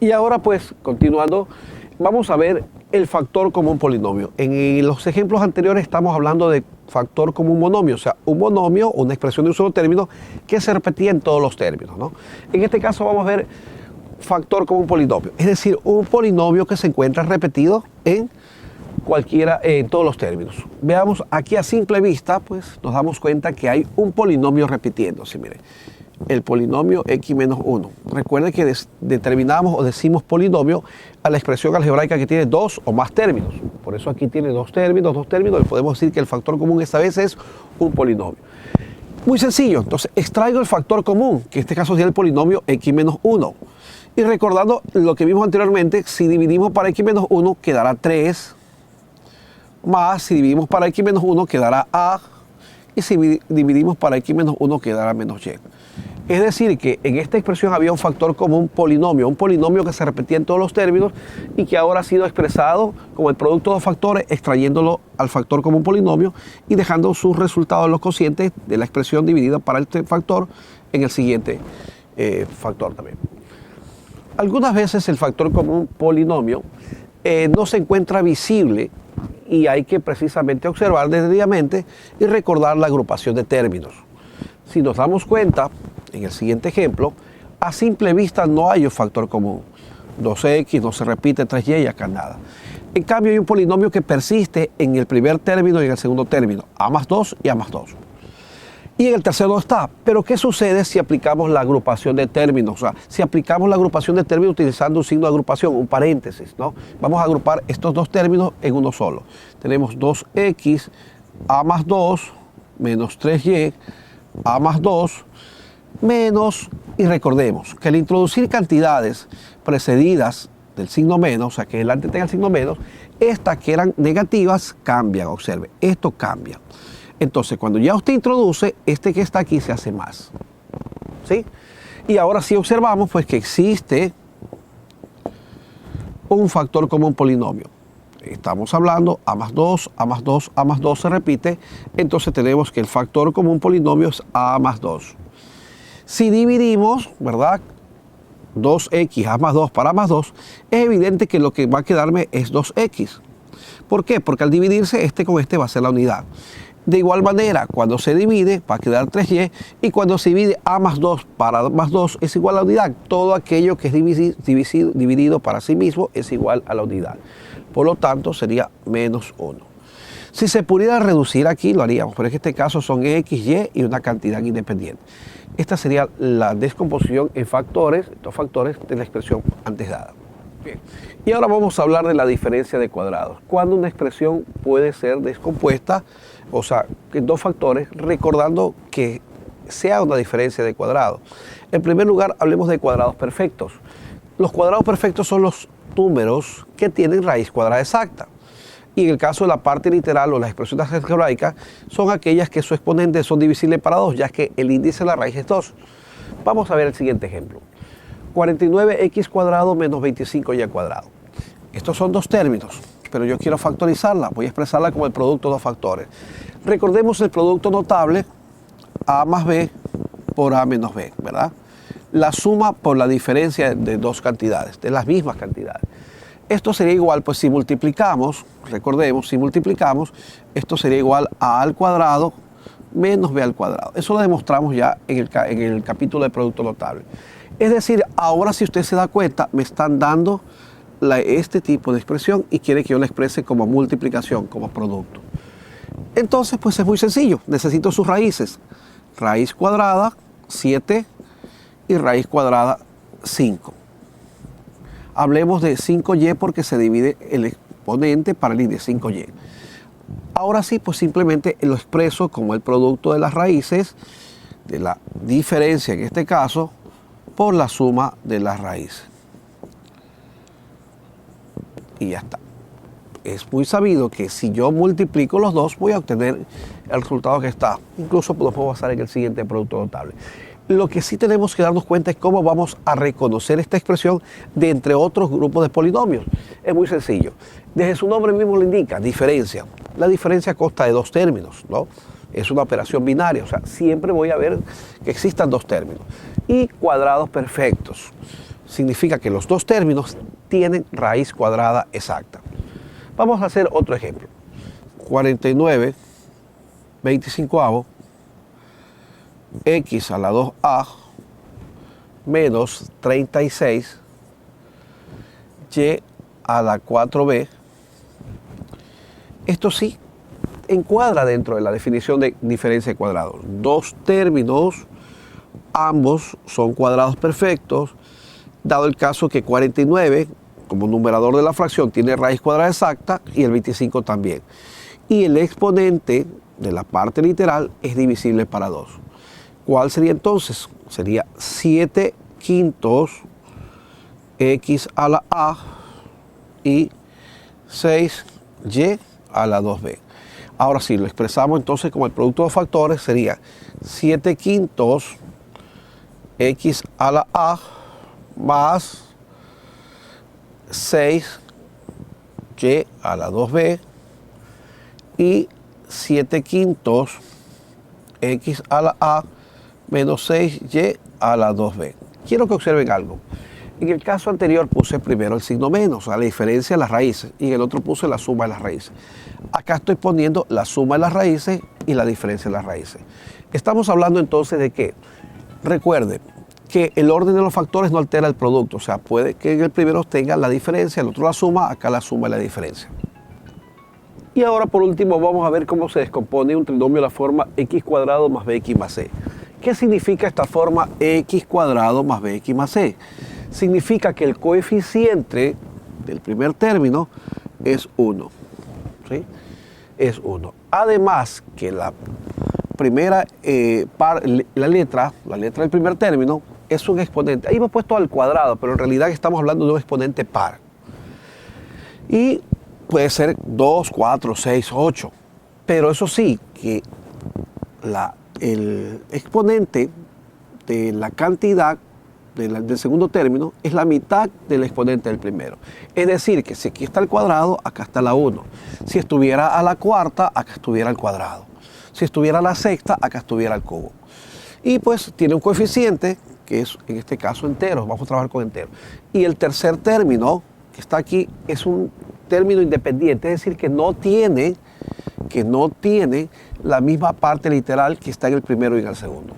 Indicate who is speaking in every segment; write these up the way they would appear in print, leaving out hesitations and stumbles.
Speaker 1: Y ahora pues, continuando, vamos a ver el factor común polinomio. En los ejemplos anteriores estamos hablando de factor común monomio, o sea, un monomio, una expresión de un solo término que se repetía en todos los términos, ¿no? En este caso vamos a ver factor común polinomio, es decir, un polinomio que se encuentra repetido en todos los términos. Veamos aquí a simple vista, pues nos damos cuenta que hay un polinomio repitiéndose, mire. El polinomio x menos 1. Recuerde que determinamos o decimos polinomio a la expresión algebraica que tiene dos o más términos. Por eso aquí tiene dos términos, y podemos decir que el factor común esta vez es un polinomio. Muy sencillo, entonces extraigo el factor común, que en este caso sería el polinomio x menos 1. Y recordando lo que vimos anteriormente, si dividimos para x menos 1 quedará 3, más si dividimos para x menos 1 quedará a, y si dividimos para x menos 1 quedará menos y. Es decir, que en esta expresión había un factor común polinomio, un polinomio que se repetía en todos los términos y que ahora ha sido expresado como el producto de dos factores, extrayéndolo al factor común polinomio y dejando sus resultados en los cocientes de la expresión dividida para este factor en el siguiente factor también. Algunas veces el factor común polinomio no se encuentra visible y hay que precisamente observar detenidamente y recordar la agrupación de términos. Si nos damos cuenta, en el siguiente ejemplo, a simple vista no hay un factor común. 2x, no se repite 3y y acá nada. En cambio hay un polinomio que persiste en el primer término y en el segundo término, a más 2 y a más 2. Y en el tercero no está. Pero ¿qué sucede si aplicamos la agrupación de términos? O sea, si aplicamos la agrupación de términos utilizando un signo de agrupación, un paréntesis, ¿no? Vamos a agrupar estos dos términos en uno solo. Tenemos 2x, a más 2, menos 3y, a más 2, menos, y recordemos que al introducir cantidades precedidas del signo menos, o sea que delante tenga el signo menos, estas que eran negativas cambian, observe, esto cambia. Entonces cuando ya usted introduce, este que está aquí se hace más, ¿sí? Y ahora sí observamos pues que existe un factor común polinomio. Estamos hablando a más 2, a más 2, a más 2 se repite, entonces tenemos que el factor común polinomio es a más 2. Si dividimos, ¿verdad? 2x a más 2 para más 2, es evidente que lo que va a quedarme es 2x. ¿Por qué? Porque al dividirse este con este va a ser la unidad. De igual manera, cuando se divide va a quedar 3y y cuando se divide a más 2 para más 2 es igual a la unidad. Todo aquello que es dividido para sí mismo es igual a la unidad. Por lo tanto, sería menos 1. Si se pudiera reducir aquí, lo haríamos, pero en este caso son x, y y una cantidad independiente. Esta sería la descomposición en factores, dos factores de la expresión antes dada. Bien. Y ahora vamos a hablar de la diferencia de cuadrados. Cuando una expresión puede ser descompuesta, o sea, en dos factores, recordando que sea una diferencia de cuadrados. En primer lugar, hablemos de cuadrados perfectos. Los cuadrados perfectos son los números que tienen raíz cuadrada exacta. Y en el caso de la parte literal o las expresiones algebraicas, son aquellas que su exponente son divisibles para 2, ya que el índice de la raíz es 2. Vamos a ver el siguiente ejemplo. 49x cuadrado menos 25y cuadrado. Estos son dos términos, pero yo quiero factorizarla. Voy a expresarla como el producto de dos factores. Recordemos el producto notable, a más b por a menos b, ¿verdad? La suma por la diferencia de dos cantidades, de las mismas cantidades. Esto sería igual, pues si multiplicamos, recordemos, si multiplicamos, esto sería igual a al cuadrado menos b al cuadrado. Eso lo demostramos ya en el capítulo de producto notable. Es decir, ahora si usted se da cuenta, me están dando este tipo de expresión y quiere que yo la exprese como multiplicación, como producto. Entonces, pues es muy sencillo. Necesito sus raíces. Raíz cuadrada, 7 y raíz cuadrada, 5. Hablemos de 5y porque se divide el exponente para el índice 5y. Ahora sí, pues simplemente lo expreso como el producto de las raíces, de la diferencia en este caso, por la suma de las raíces. Y ya está. Es muy sabido que si yo multiplico los dos, voy a obtener el resultado que está. Incluso lo puedo basar en el siguiente producto notable. Lo que sí tenemos que darnos cuenta es cómo vamos a reconocer esta expresión de entre otros grupos de polinomios. Es muy sencillo. Desde su nombre mismo lo indica, diferencia. La diferencia consta de dos términos, ¿no? Es una operación binaria, o sea, siempre voy a ver que existan dos términos. Y cuadrados perfectos. significa que los dos términos tienen raíz cuadrada exacta. Vamos a hacer otro ejemplo. 49 25avo x a la 2a menos 36 y a la 4b. Esto sí encuadra dentro de la definición de diferencia de cuadrados. Dos términos, ambos son cuadrados perfectos, dado el caso que 49, como numerador de la fracción, tiene raíz cuadrada exacta y el 25 también. Y el exponente de la parte literal es divisible para 2. ¿Cuál sería entonces? Sería 7 quintos x a la a y 6y a la 2b. Ahora sí, lo expresamos entonces como el producto de factores, sería 7 quintos x a la a más 6y a la 2b y 7 quintos x a la a menos 6y a la 2b. Quiero que observen algo. En el caso anterior puse primero el signo menos, a la diferencia de las raíces, y en el otro puse la suma de las raíces. Acá estoy poniendo la suma de las raíces y la diferencia de las raíces. Estamos hablando entonces de que, recuerden, que el orden de los factores no altera el producto, o sea, puede que en el primero tenga la diferencia, el otro la suma, acá la suma y la diferencia. Y ahora por último vamos a ver cómo se descompone un trinomio de la forma x cuadrado más bx más c. ¿Qué significa esta forma x cuadrado más bx más c? Significa que el coeficiente del primer término es 1. ¿Sí? Es 1. Además que la primera la letra del primer término es un exponente. Ahí hemos puesto al cuadrado, pero en realidad estamos hablando de un exponente par. Y puede ser 2, 4, 6, 8. Pero eso sí, que el exponente de la cantidad del segundo término es la mitad del exponente del primero. Es decir, que si aquí está el cuadrado, acá está la 1. Si estuviera a la cuarta, acá estuviera el cuadrado. Si estuviera a la sexta, acá estuviera el cubo. Y pues tiene un coeficiente que es en este caso entero. Vamos a trabajar con enteros. Y el tercer término que está aquí es un término independiente, es decir, que no tiene la misma parte literal que está en el primero y en el segundo.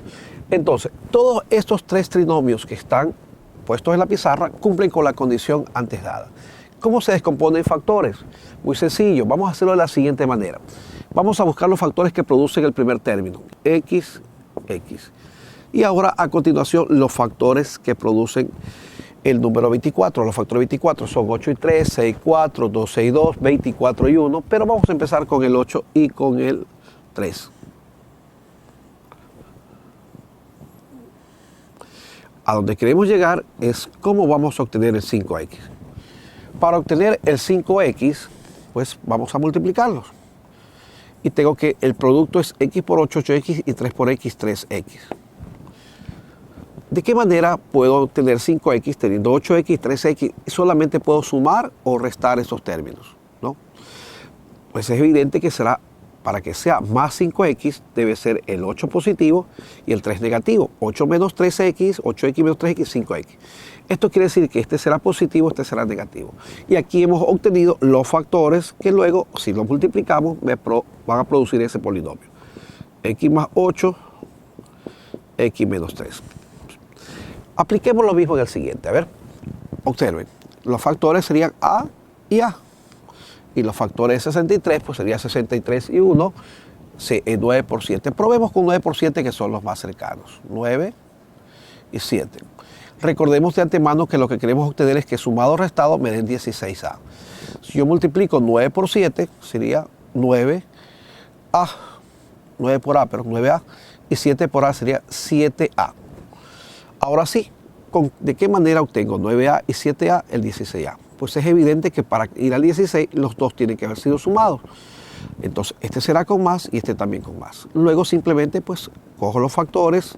Speaker 1: Entonces, todos estos tres trinomios que están puestos en la pizarra cumplen con la condición antes dada. ¿Cómo se descomponen factores? Muy sencillo, vamos a hacerlo de la siguiente manera. Vamos a buscar los factores que producen el primer término, x, x. Y ahora, a continuación, los factores que producen el número 24. Los factores 24 son 8 y 3, 6 y 4, 12 y 2, 24 y 1, pero vamos a empezar con el 8 y con el 3. A donde queremos llegar es cómo vamos a obtener el 5x. Para obtener el 5x, pues vamos a multiplicarlos. Y tengo que el producto es x por 8, 8x y 3 por x, 3x. ¿De qué manera puedo obtener 5x teniendo 8x y 3x? Solamente puedo sumar o restar esos términos, ¿no? Pues es evidente que será, para que sea más 5x, debe ser el 8 positivo y el 3 negativo. 8 menos 3x, 8x menos 3x, 5x. Esto quiere decir que este será positivo, este será negativo. Y aquí hemos obtenido los factores que luego, si los multiplicamos, van a producir ese polinomio. X más 8, x menos 3. Apliquemos lo mismo en el siguiente. A ver, observen. Los factores serían a y a. Y los factores de 63, pues sería 63 y 1, 9 por 7. Probemos con 9 por 7, que son los más cercanos. 9 y 7. Recordemos de antemano que lo que queremos obtener es que sumado o restado me den 16a. Si yo multiplico 9 por 7, sería 9a. 9 por a, pero 9a. Y 7 por a sería 7a. Ahora sí, ¿de qué manera obtengo 9a y 7a el 16a? Pues es evidente que para ir al 16 los dos tienen que haber sido sumados. Entonces este será con más y este también con más. Luego simplemente pues cojo los factores,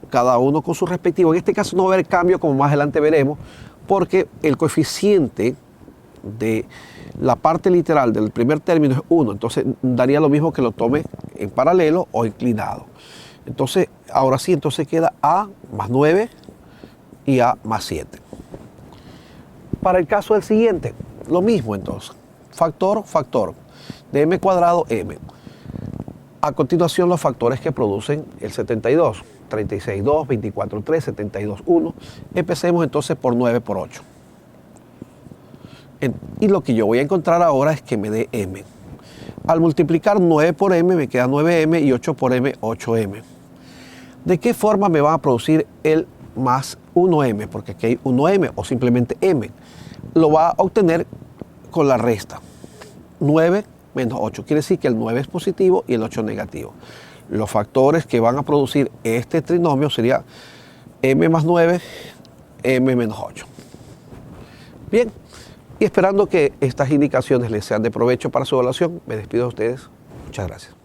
Speaker 1: cada uno con su respectivo. En este caso no va a haber cambio, como más adelante veremos, porque el coeficiente de la parte literal del primer término es 1. Entonces daría lo mismo que lo tome en paralelo o inclinado. Entonces, ahora sí, entonces queda a más 9 y A más 7. Para el caso del siguiente, lo mismo entonces. Factor, factor, de m cuadrado m. A continuación, los factores que producen el 72. 36,2, 24,3, 72,1. Empecemos entonces por 9 por 8. Y lo que yo voy a encontrar ahora es que me dé m. Al multiplicar 9 por m me queda 9m y 8 por m, 8m. ¿De qué forma me va a producir el más 1m? Porque aquí hay 1m o simplemente m. Lo va a obtener con la resta. 9 menos 8. Quiere decir que el 9 es positivo y el 8 negativo. Los factores que van a producir este trinomio sería m más 9, m menos 8. Bien, y esperando que estas indicaciones les sean de provecho para su evaluación, me despido de ustedes. Muchas gracias.